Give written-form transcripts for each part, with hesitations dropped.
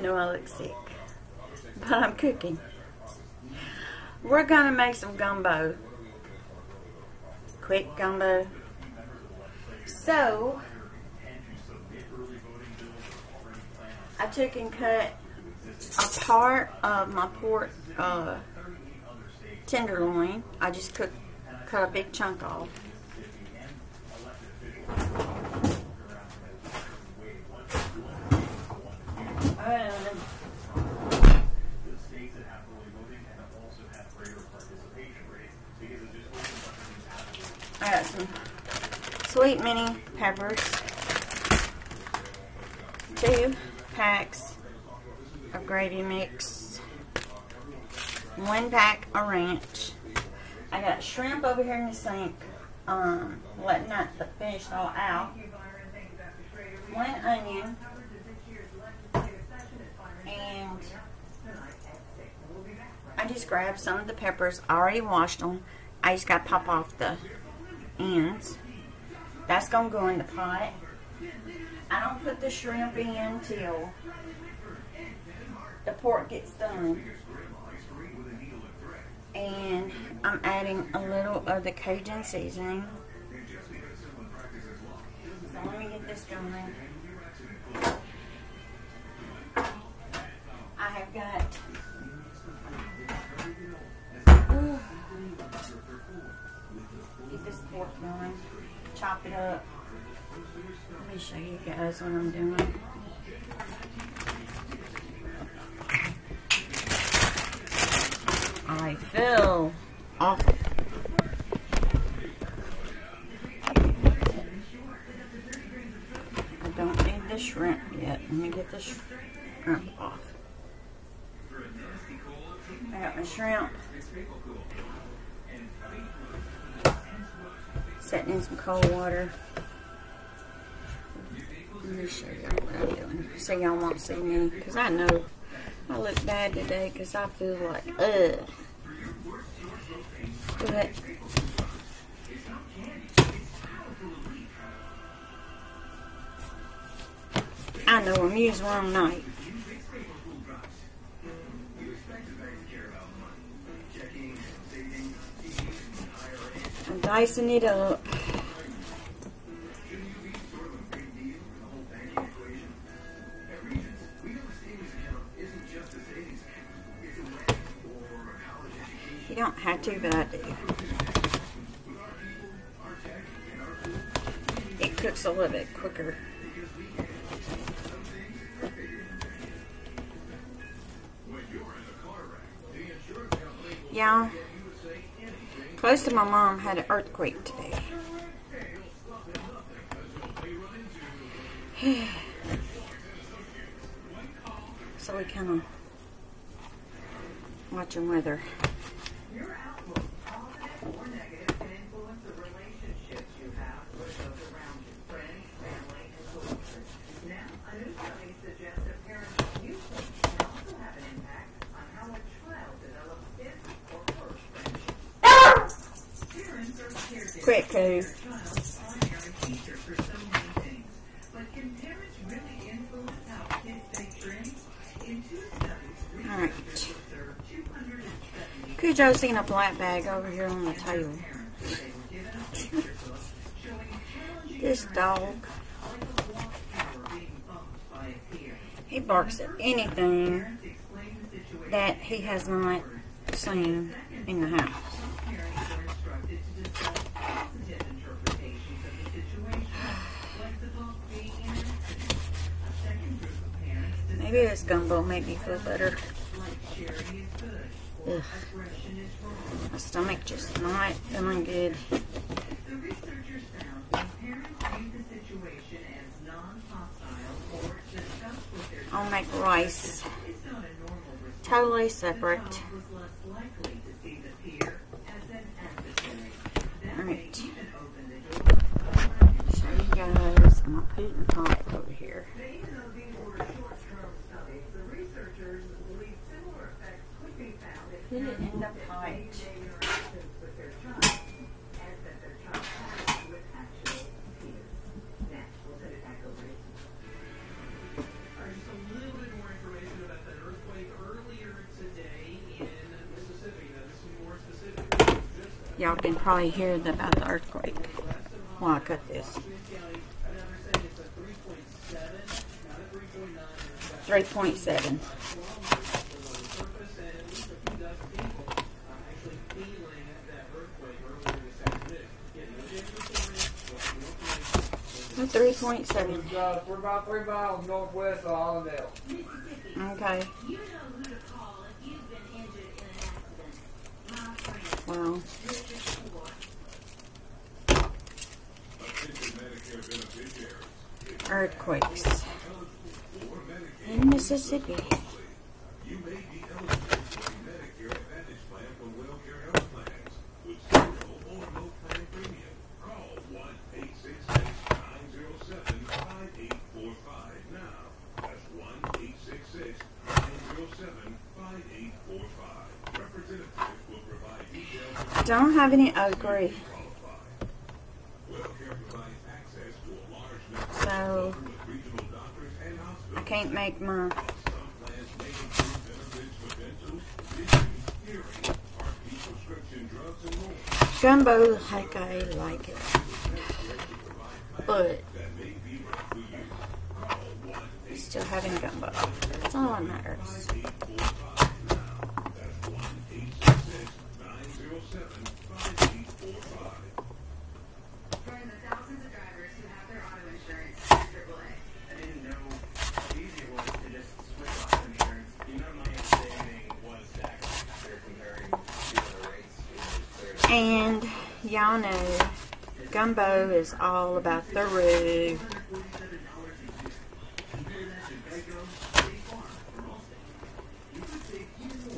know I look sick, but I'm cooking. We're gonna make some gumbo. Quick gumbo. So, I took and cut a part of my pork tenderloin. I just cut a big chunk off. I got some sweet mini peppers, 2 packs of gravy mix, 1 pack of ranch. I got shrimp over here in the sink, letting that finish it all out. 1 onion, and I just grabbed some of the peppers. I already washed them. I just got to pop off the ends. That's going to go in the pot. I don't put the shrimp in till the pork gets done. And I'm adding a little of the Cajun seasoning. So let me get this going. I have got get this pork going, chop it up. Let me show you guys what I'm doing. I feel awful. I don't need the shrimp yet. Let me get the shrimp off. I got my shrimp setting in some cold water. Let me show y'all what I'm doing so y'all won't see me, because I know I look bad today because I feel like ugh. But I know I'm using the wrong night. I'm dicing it up. You don't have to, but I do. It cooks a little bit quicker. Yeah. Close to my mom had an earthquake today. So we kind of watching weather. Your outlook, positive or negative, can influence the relationships you have with those around you, friends, family, and coworkers. Now, a new study suggests that parents' viewpoints can also have an impact on how a child develops his or her friendships. Parents are caregivers for their child's primary teacher for so many things. But can parents really influence how kids take trends? In 2 studies, researchers observed 270 Cujo's seen a black bag over here on the table. This dog, he barks at anything that he has not seen in the house. Maybe this gumbo make me feel better. Ugh. My stomach just not feeling good. I'll make rice. Totally separate. Alright. Show you guys. I'm gonna put it in the pot over here. Put it in the pot. Y'all can probably hear about the earthquake while I cut this. 3.7. The 3.7. We're about 3 miles northwest of Allendale. Okay. Wow. Earthquakes in Mississippi. You may be eligible for the Medicare Advantage plan from WellCare Health Plans with zero or no plan premium. Call 1-866-907-5845 now. That's 1-866-907-5845. Representatives will provide details. Don't have any agree. WellCare provides access to a large network So of regional doctors and hospitals. I can't make my Gumbo like I like it, but still having gumbo. That's all that matters. And y'all know Gumbo is all about the roux.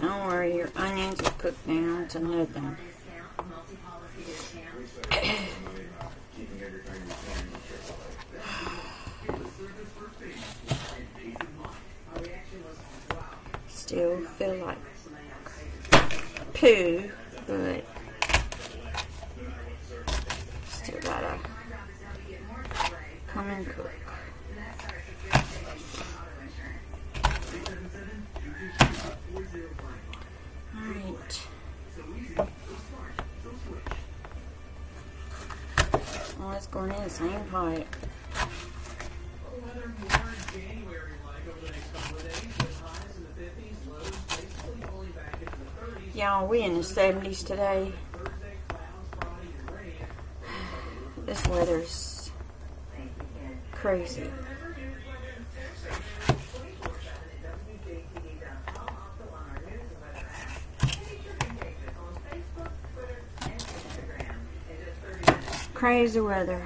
Don't worry, your onions will cook down to nothing. Still feel like poo, but still gotta come and cook. Alright. Oh, it's going in the same pot. Y'all, we in the 70s today. This weather's crazy. Crazy weather.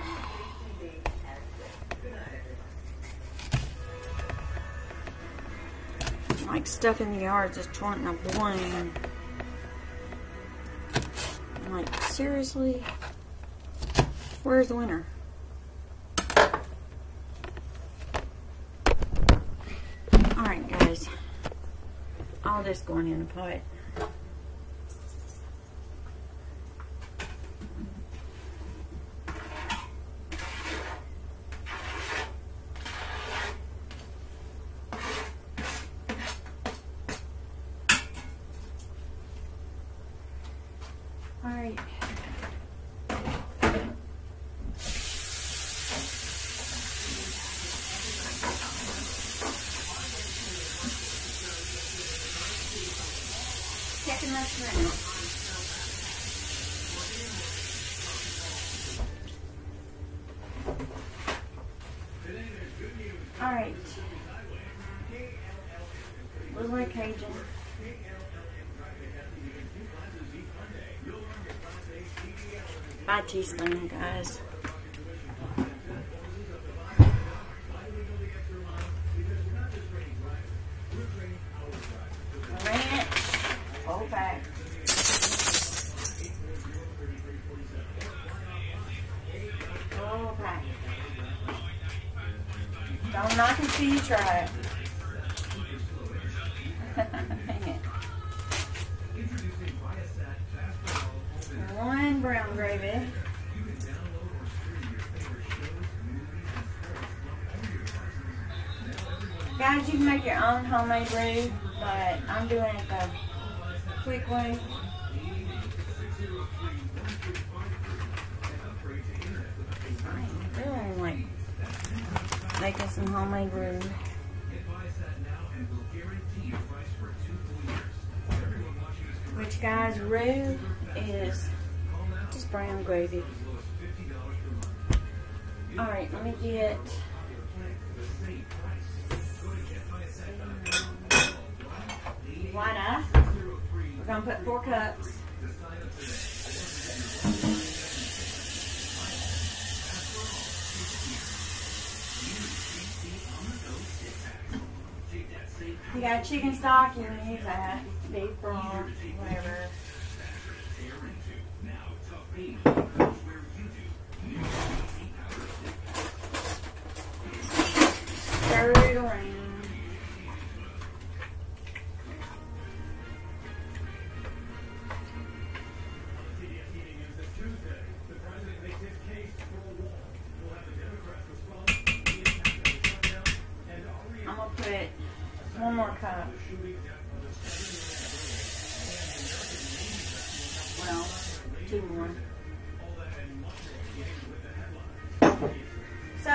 Like stuff in the yard just wanting to bloom. I'm like, seriously? Where's the winter? Alright guys. All this going in the pot. Alright. Second last round. Alright. Looks like Cajun. 5 teaspoons, guys. Ranch, whole pack. Whole pack. Don't knock until you try it. One brown gravy. Guys, you can make your own homemade roux, but I'm doing it the quick way. Really like making some homemade roux. Which, guys, roux is just brown gravy. Alright, let me get white ice. We're going to put 4 cups. You got chicken stock, you can use that. Beef broth, whatever. Stir it around. I'm going to put 1 more cup. Well, 2 more. So,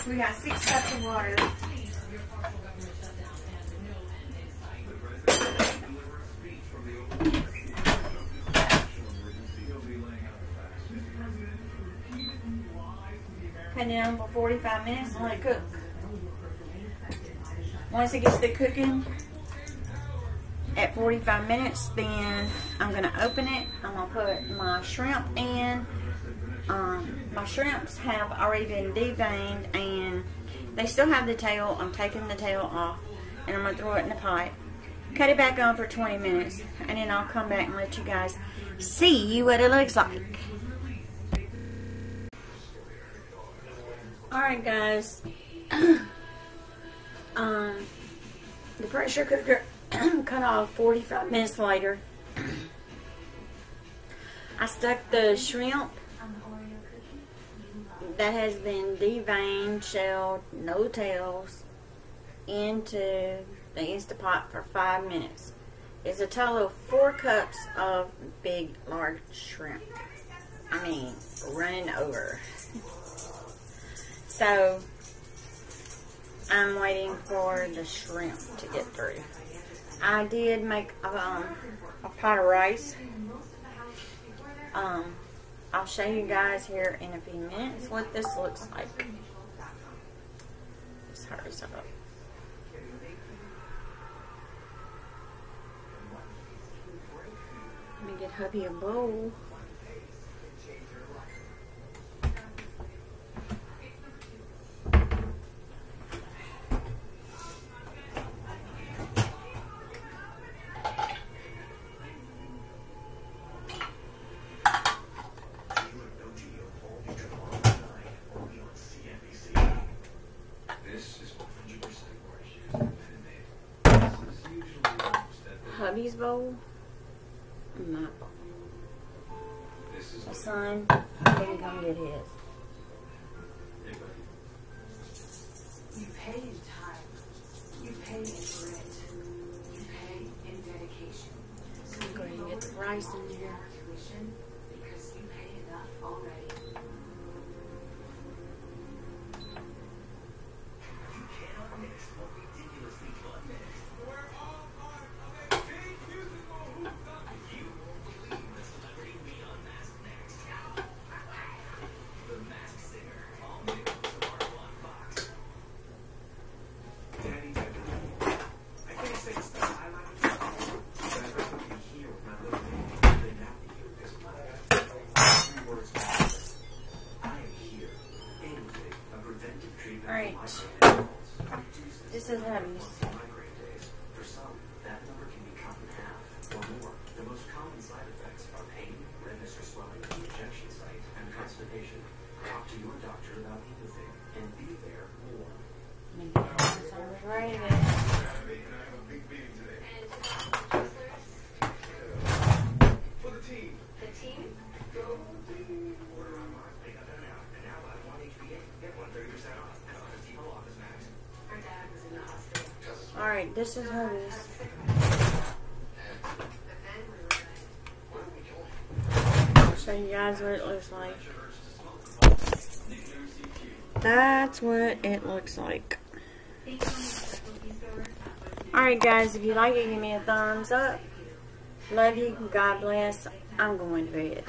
we got 6 cups of water. Put it on for 45 minutes and let it cook. Once it gets to cooking at 45 minutes, then I'm going to open it. I'm going to put my shrimp in. My shrimps have already been deveined and they still have the tail. I'm taking the tail off and I'm going to throw it in the pot. Cut it back on for 20 minutes and then I'll come back and let you guys see what it looks like. Alright, guys. The pressure cooker cut off 45 minutes later. I stuck the shrimp that has been deveined, shelled, no tails, into the Instapot for 5 minutes. It's a total of 4 cups of big, large shrimp. I mean, running over. So, I'm waiting for the shrimp to get through. I did make a pot of rice. I'll show you guys here in a few minutes what this looks like. Just hurry up. Let me get hubby a bowl. Hubby's bowl, my bowl. My son didn't come get his. You pay in time. You pay in grit. You pay in dedication. So I'm going to get the rice in here. Tuition because you pay enough already. You cannot miss a ridiculously fun minute. We're all part of a big musical. You won't believe the celebrity we unmasked next. The Masked Singer, all new tomorrow on Fox. Daddy, I can't say it's the highlight of the song, but I'd rather be here with my little baby than not be here this month. 3 words matter. I am here. Intake, a preventive treatment for Alright. migraine. This is hubby's. Migraine days. For some, that number can be cut in half or more. The most common side effects are pain, redness or swelling at the injection site, and constipation. Talk to your doctor about anything and be there more. Right. For the team. The team? Go team. Order online. Pick up and out. And now buy 1 HBA. Get 1 30% off. And 150 Office Max. Our dad was in the hospital. Alright, this is hubby's. But then we were good. What are we doing? show you guys what it looks like. That's what it looks like. Alright guys, if you like it, give me a thumbs up. Love you. God bless. I'm going to bed.